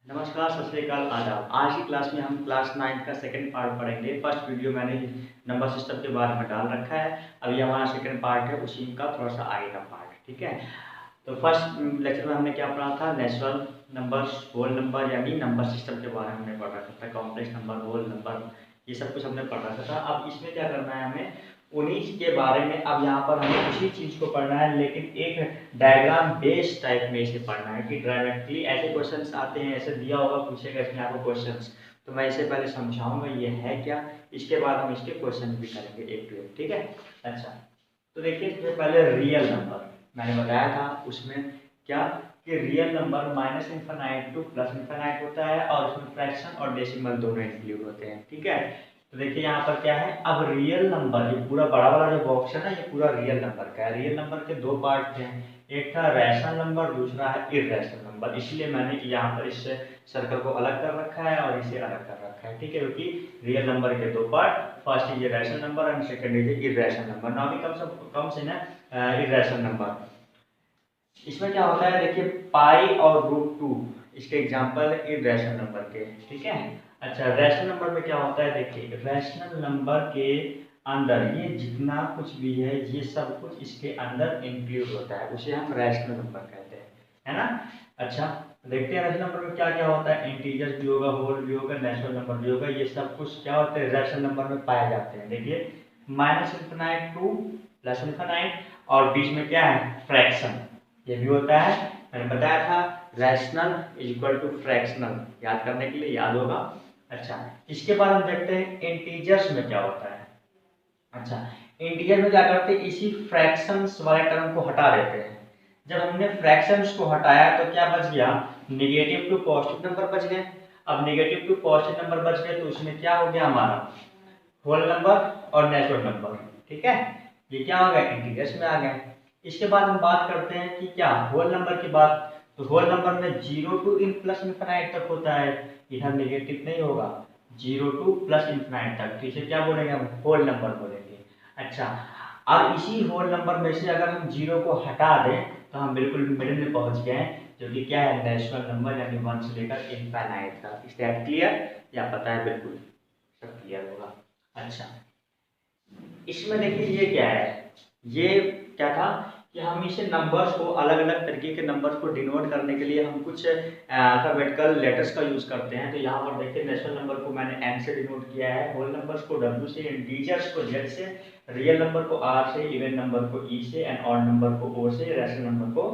नमस्कार, सत श्री अकाल, आदाब। आज की क्लास में हम क्लास 9 का सेकंड पार्ट पढ़ेंगे। फर्स्ट वीडियो मैंने नंबर सिस्टम के बारे में डाल रखा है। अभी हमारा सेकंड पार्ट है, उसी का थोड़ा सा आगे का पार्ट। ठीक है, तो फर्स्ट लेक्चर में हमने क्या पढ़ा था? नेचुरल नंबर्स, होल नंबर यानी नंबर सिस्टम के बारे में हमने पढ़ रखा था। कॉम्प्लेक्स नंबर, होल नंबर, ये सब कुछ हमने पढ़ रखा था। अब इसमें क्या करना है हमें? उन्हीं के बारे में अब यहाँ पर हमें उसी चीज़ को पढ़ना है, लेकिन एक डायग्राम बेस्ड टाइप में इसे पढ़ना है कि डायरेक्टली ऐसे क्वेश्चंस आते हैं, ऐसे दिया होगा, पूछेगा इसमें आपको क्वेश्चंस, तो मैं इसे पहले समझाऊंगा ये है क्या, इसके बाद हम इसके क्वेश्चन भी करेंगे एक टू एक। ठीक है, अच्छा। तो देखिए, सबसे पहले रियल नंबर मैंने बताया था, उसमें क्या कि real number minus infinite two plus infinite होता है और उसमें फ्रैक्शन और डेसिमल दोनों इंक्लूड होते हैं। ठीक है, तो देखिए यहाँ पर क्या है, अब रियल नंबर, ये पूरा बड़ा वाला जो बॉक्स है ना, ये पूरा रियल नंबर का है। रियल नंबर के दो पार्ट हैं, एक था रैशनल नंबर, दूसरा है इर्रेशनल नंबर। इसलिए मैंने यहाँ पर इस सर्कल को अलग कर रखा है और इसे अलग कर रखा है। ठीक है, क्योंकि रियल नंबर के दो part, first is rational number and second is irrational number. Now we come से ना इर्रेशनल नंबर। इसमें क्या होता है, देखिए पाई और √2 इसके एग्जांपल है इर्रेशनल नंबर के। ठीक है, अच्छा, रैशनल नंबर में क्या होता है? देखिए रैशनल नंबर के अंदर ये जितना कुछ भी है, ये सब कुछ इसके अंदर इंक्लूड होता है, उसे हम रैशनल नंबर कहते हैं, है ना। अच्छा, देखते हैं रैशनल नंबर में क्या क्या होता है। इंटीजर्स भी होगा, होल भी होगा, नेचुरल नंबर भी होगा, ये सब कुछ क्या होते हैं रैशनल नंबर में पाए जाते हैं। देखिए minus infinite two plus infinite, और बीच में क्या है, फ्रैक्शन, ये भी होता है। मैंने बताया था rational is equal to fractional, याद करने के लिए याद होगा। अच्छा, इसके बाद हम देखते हैं इंटीजर्स में क्या होता है। अच्छा, इंटीजर में क्या करते हैं, इसी फ्रैक्शंस वाले टर्म को हटा देते हैं। जब हमने फ्रैक्शंस को हटाया तो क्या बच गया, निगेटिव टू पॉजिटिव नंबर बच गए। अब निगेटिव टू पॉजिटिव नंबर बच गए तो उसमें क्या हो गया हमारा, होल नंबर और नेचुरल नंबर। ठीक है, ये क्या हो गया, इंटीजर्स में आ गए। इसके बाद हम बात करते हैं कि क्या होल नंबर की बात, तो होल नंबर में 0 टू इन प्लस इन्फिनाइट तक होता है, इधर नेगेटिव नहीं होगा, 0 टू प्लस इन्फिनाइट तक, तो इसे क्या बोलेंगे हम, होल नंबर बोलेंगे। अच्छा, अब इसी होल नंबर में से अगर हम 0 को हटा दें तो हम बिल्कुल मिडिल में पहुंच गए हैं, जो कि क्या है, नेचुरल नंबर, यानी 1 से लेकर इन्फिनाइट का। इस क्लियर या पता है? बिल्कुल सब क्लियर होगा। अच्छा, इसमें देखिए ये क्या है, ये क्या था कि हम इसे नंबर्स को, अलग अलग तरीके के नंबर्स को डिनोट करने के लिए हम कुछ अल्फाबेटिकल लेटर्स का यूज करते हैं। तो यहाँ पर देखिए नेचुरल नंबर को मैंने एन से डिनोट किया है, होल नंबर्स को डब्ल्यू से, इंटीजर्स को जेड से, रियल नंबर को आर से, इवन नंबर को ई से, एंड ऑड नंबर को ओ से, रैशनल नंबर को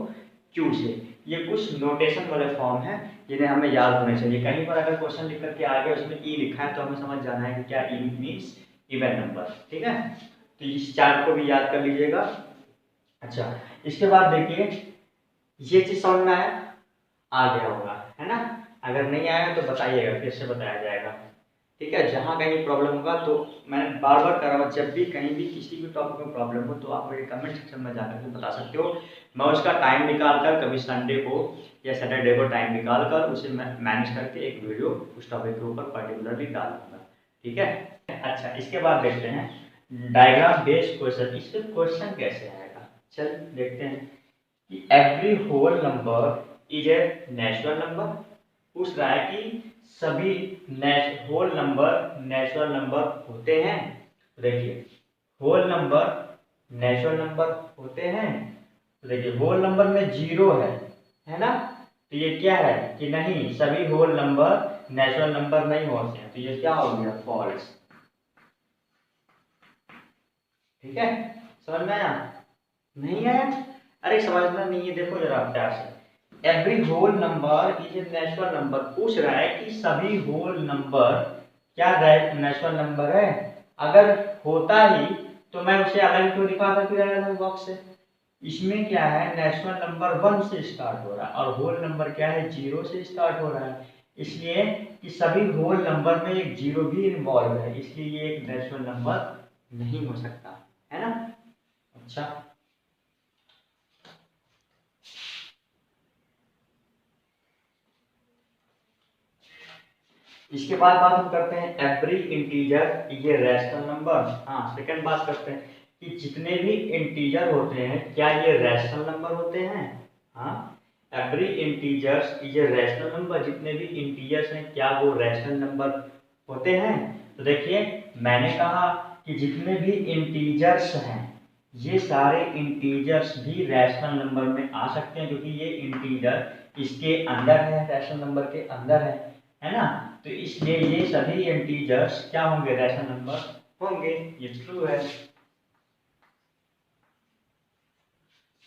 क्यू से। ये कुछ नोटेशन वाले फॉर्म है जिन्हें हमें याद होने चाहिए। कहीं पर अगर क्वेश्चन लिख करके आ गया उसमें ई लिखा है तो हमें समझ जाना है कि क्या ई मीन्स इवन नंबर। ठीक है, तो इस चार्ट को भी याद कर लीजिएगा। अच्छा, इसके बाद देखिए ये चीज समझ में आया, आ गया होगा, है ना। अगर नहीं आया तो बताइएगा, फिर से बताया जाएगा। ठीक है, जहाँ कहीं प्रॉब्लम होगा तो मैंने बार बार करा हुआ, जब भी कहीं भी किसी भी टॉपिक में प्रॉब्लम हो तो आप मुझे कमेंट सेक्शन में जाकर के बता सकते हो। मैं उसका टाइम निकाल कर, कभी संडे को या सैटरडे को टाइम निकाल कर उसे मैं मैनेज करके एक वीडियो उस टॉपिक के ऊपर पर्टिकुलरली डालूंगा। ठीक है, अच्छा, इसके बाद देखते हैं डायग्राम बेस्ड क्वेश्चन। इस पे क्वेश्चन कैसे आएगा, चल देखते हैं कि every whole number is a natural number. पूछ रहा है कि सभी होल नंबर नेचुरल नंबर होते हैं। तो देखिए होल नंबर नेचुरल नंबर होते हैं, तो देखिए होल नंबर में 0 है ना, तो ये क्या है कि नहीं, सभी होल नंबर नेचुरल नंबर नहीं होते हैं, तो ये क्या हो गया, फॉल्स। ठीक है, समझ में आया? नहीं आया? अरे समझना नहीं है, देखो जरा प्यार से। Every whole number is a natural number. पूछ रहा है कि सभी होल नंबर क्या नेचुरल नंबर है। अगर होता ही तो मैं उसे अलग क्यों दिखाता फिर अलग बॉक्स से। इसमें क्या है, नेचुरल नंबर 1 से स्टार्ट हो रहा है और होल नंबर क्या है, 0 से स्टार्ट हो रहा है। इसलिए कि सभी होल नंबर में एक 0 भी इन्वॉल्व है, इसलिए ये एक नेचुरल नंबर नहीं हो सकता, है ना। अच्छा, इसके बाद बात हम करते हैं every integer is a rational number. हाँ, सेकंड बात करते हैं कि जितने भी इंटीजर होते हैं क्या ये रैशनल नंबर होते हैं। हाँ, every integers is a rational number, जितने भी इंटीजर्स हैं क्या वो रैशनल नंबर होते हैं? तो देखिए मैंने कहा कि जितने भी इंटीजर्स हैं ये सारे इंटीजर्स भी रैशनल नंबर में आ सकते हैं, क्योंकि ये इंटीजर इसके अंदर है, रैशनल नंबर के अंदर है ना। तो इसलिए ये सभी इंटीजर्स क्या होंगे? रैशनल नंबर होंगे। ये ट्रू है।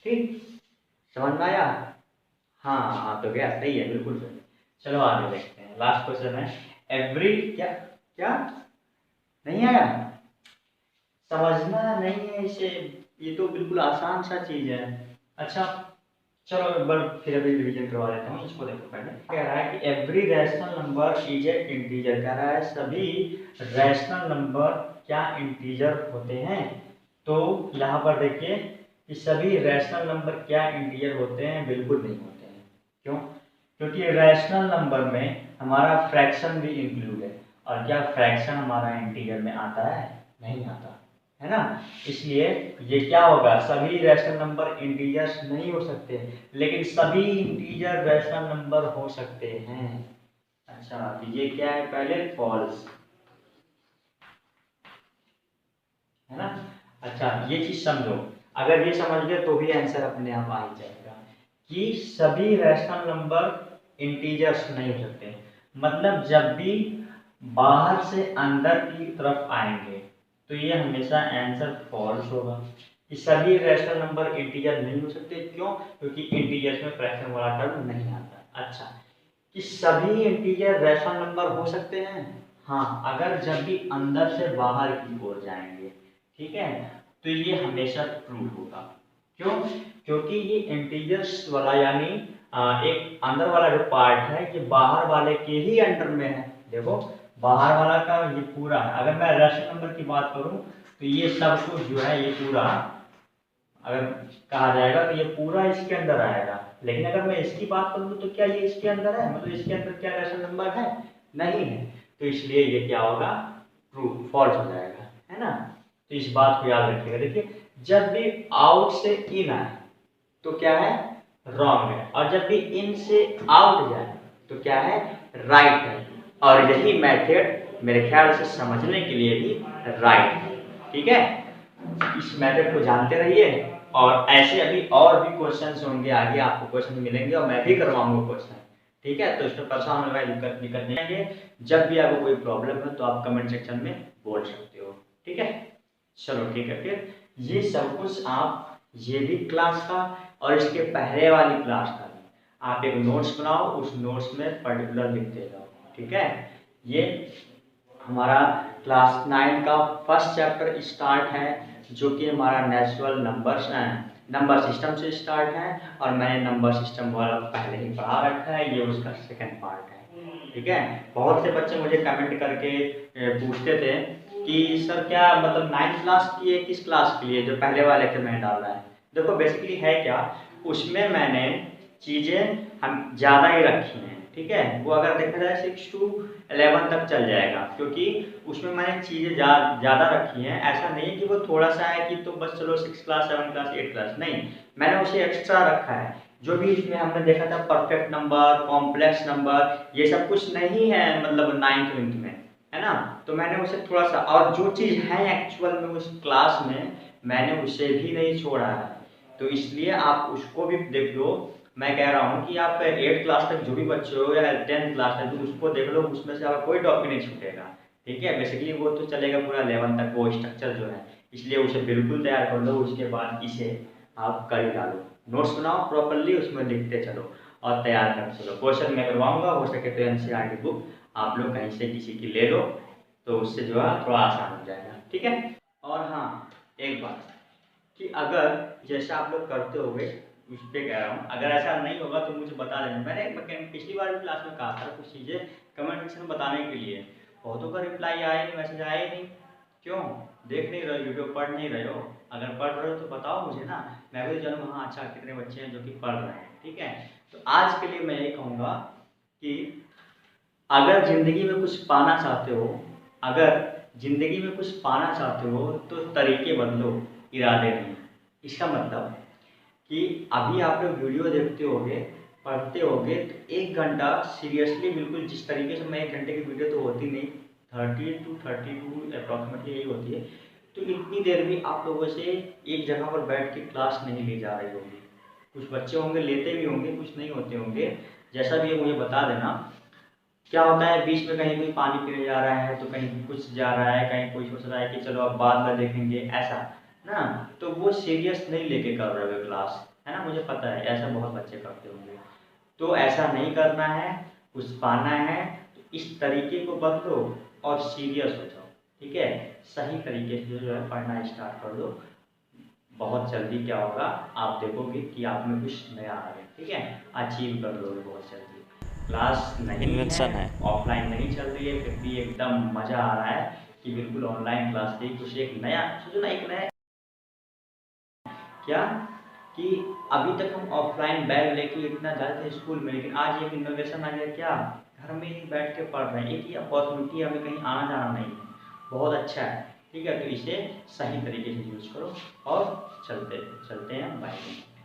ठीक, समझ में आया? हाँ हाँ, तो क्या सही है, बिल्कुल सही। चलो आगे देखते हैं। लास्ट क्वेश्चन है एवरी क्या क्या नहीं आया? समझना नहीं है इसे, ये तो बिल्कुल आसान सा चीज है। अच्छा चलो एक बार फिर अभी रिवीजन करवा देता हूँ इसको। देखो पहले कह रहा है कि every rational number is a integer, कह रहा है सभी रैशनल नंबर क्या इंटीजर होते हैं? तो यहाँ पर देखिए कि सभी रैशनल नंबर क्या इंटीजर होते हैं? बिल्कुल नहीं होते हैं। क्यों? क्योंकि रैशनल नंबर में हमारा फ्रैक्शन भी इंक्लूड है, और क्या फ्रैक्शन हमारा इंटीजर में आता है? नहीं आता है ना। इसलिए ये क्या होगा? सभी रैशनल नंबर इंटीजर्स नहीं हो सकते, लेकिन सभी इंटीजर रैशनल नंबर हो सकते हैं। अच्छा तो ये क्या है? पहले फॉल्स है ना। अच्छा ये चीज समझो, अगर ये समझ गए तो भी आंसर अपने आप आ ही जाएगा कि सभी रैशनल नंबर इंटीजर्स नहीं हो सकते। मतलब जब भी बाहर से अंदर की तरफ आएंगे तो ये हमेशा आंसर फॉल्स होगा कि सभी रैशनल नंबर इंटीजर नहीं हो सकते। क्यों? क्योंकि इंटीजर्स में फ्रैक्शन वाला टर्म नहीं आता। अच्छा कि सभी इंटीजर रैशनल नंबर हो सकते हैं? हाँ, अगर जब भी अंदर से बाहर की ओर जाएंगे, ठीक है, तो ये हमेशा ट्रू होगा। क्यों? क्योंकि ये इंटीजर्स वाला यानी एक अंदर वाला जो पार्ट है ये बाहर वाले के ही अंडर में है। देखो बाहर वाला का ये पूरा है। अगर मैं रैशनल नंबर की बात करूं तो ये सब कुछ जो है ये पूरा अगर कहा जाएगा तो ये पूरा इसके अंदर आएगा। लेकिन अगर मैं इसकी बात करूँ तो क्या ये इसके अंदर है? मतलब इसके अंदर क्या रैशनल नंबर है? नहीं है। तो इसलिए ये क्या होगा? ट्रू, फॉल्स हो जाएगा, है ना। तो इस बात को याद रखिएगा। देखिए जब भी आउट से इन आए तो क्या है? रॉन्ग है, और जब भी इन से आउट जाए तो क्या है? राइट है। और यही मेथड मेरे ख्याल से समझने के लिए भी राइट है। ठीक है, इस मेथड को जानते रहिए, और ऐसे अभी और भी क्वेश्चंस होंगे आगे, आपको क्वेश्चन मिलेंगे और मैं भी करवाऊंगा क्वेश्चन। ठीक है, तो इसमें परेशान होने वाली दिक्कत नहीं आएंगे। जब भी आपको कोई प्रॉब्लम है तो आप कमेंट सेक्शन में बोल सकते हो। ठीक है, चलो ठीक है। फिर ये सब कुछ आप ये भी क्लास का और इसके पहले वाली क्लास का भी आप एक नोट्स बनाओ, उस नोट्स में पर्टिकुलर लिखते जाओ। ठीक है, ये हमारा क्लास 9 का फर्स्ट चैप्टर स्टार्ट है, जो कि हमारा नेचुरल नंबर्स नंबर सिस्टम से स्टार्ट है, और मैंने नंबर सिस्टम वाला पहले ही पढ़ा रखा है। ये उसका सेकंड पार्ट है। ठीक है, बहुत से बच्चे मुझे कमेंट करके पूछते थे कि सर क्या मतलब 9th क्लास की है, किस क्लास के लिए जो पहले वाले के मैंने डाला है? देखो बेसिकली है क्या, उसमें मैंने चीज़ें हम ज़्यादा ही रखी हैं। ठीक है, वो अगर देखा जाए 6 to 11 तक चल जाएगा, क्योंकि उसमें मैंने चीज़ें ज़्यादा रखी हैं। ऐसा नहीं है कि वो थोड़ा सा है कि तो बस चलो 6 क्लास 7 क्लास 8 क्लास, नहीं, मैंने उसे एक्स्ट्रा रखा है। जो भी इसमें हमने देखा था परफेक्ट नंबर, कॉम्प्लेक्स नंबर, ये सब कुछ नहीं है मतलब 9th में, है ना। तो मैंने उसे थोड़ा सा, और जो चीज़ है एक्चुअल में उस क्लास में मैंने उसे भी नहीं छोड़ा है। तो इसलिए आप उसको भी देख लो। मैं कह रहा हूँ कि आप 8 क्लास तक जो भी बच्चे हो या 10th क्लास तक, उसको देख लो, उसमें से आपका कोई टॉपिक नहीं छूटेगा। ठीक है, बेसिकली वो तो चलेगा पूरा 11 तक वो स्ट्रक्चर जो है, इसलिए उसे बिल्कुल तैयार कर लो। उसके बाद इसे आप कर ही डालो, नोट्स बनाओ प्रॉपरली, उसमें लिखते चलो और तैयार कर चलो। क्वेश्चन मैं करवाऊंगा, हो सके तो NCERT बुक आप लोग कहीं से किसी की ले लो, तो उससे जो है थोड़ा आसान हो जाएगा। ठीक है, और हाँ एक बात कि अगर जैसा आप लोग करते होगे उस पर कह रहा हूँ, अगर ऐसा नहीं होगा तो मुझे बता देना। मैंने पिछली बार भी क्लास में कहा था कुछ चीज़ें कमेंट सेक्शन में बताने के लिए, बहुतों का रिप्लाई आया नहीं, मैसेज आया ही नहीं। क्यों? देख नहीं रहे हो वीडियो, पढ़ नहीं रहे हो? अगर पढ़ रहे हो तो बताओ मुझे ना, मैं भी जानूँ हाँ अच्छा कितने बच्चे हैं जो कि पढ़ रहे हैं। ठीक है, तो आज के लिए मैं ये कहूँगा कि अगर ज़िंदगी में कुछ पाना चाहते हो, अगर ज़िंदगी में कुछ पाना चाहते हो तो तरीके बदलो, इरादे नहीं। इसका मतलब कि अभी आप लोग वीडियो देखते होगे पढ़ते होगे तो 1 घंटा सीरियसली बिल्कुल, जिस तरीके से मैं 1 घंटे की वीडियो तो होती नहीं, 30 to 32 अप्रॉक्सीमेटली यही होती है, तो इतनी देर भी आप लोगों से एक जगह पर बैठ के क्लास नहीं ली जा रही होगी। कुछ बच्चे होंगे लेते भी होंगे, कुछ नहीं होते होंगे, जैसा भी है मुझे बता देना। क्या होता है बीच में कहीं कोई पानी पीने जा रहा है, तो कहीं कुछ जा रहा है, कहीं कोई सोच रहा है कि चलो अब बाद में देखेंगे, ऐसा ना, तो वो सीरियस नहीं लेके कर रहे हो क्लास, है ना, मुझे पता है ऐसा बहुत बच्चे करते होंगे। तो ऐसा नहीं करना है, कुछ पाना है तो इस तरीके को बदलो और सीरियस हो जाओ, ठीक है। सही तरीके से जो है पढ़ना स्टार्ट कर दो, बहुत जल्दी क्या होगा आप देखोगे कि आप में कुछ नया आ रहा है, ठीक है, अचीव कर लोगे बहुत जल्दी। क्लास नहीं है, इन्वेंशन है। ऑफलाइन नहीं चल रही है, फिर भी एकदम मज़ा आ रहा है कि बिल्कुल ऑनलाइन क्लास थी, कुछ एक नया सोचो ना, एक नया क्या कि अभी तक हम ऑफलाइन बैग लेके इतना जाते थे स्कूल में, लेकिन आज एक इनोवेशन आ गया, क्या घर में ही बैठ के पढ़ रहे हैं, एक ही अपॉर्चुनिटी, हमें कहीं आना जाना नहीं है, बहुत अच्छा है, ठीक है। तो इसे सही तरीके से यूज करो और चलते चलते हैं, बाय।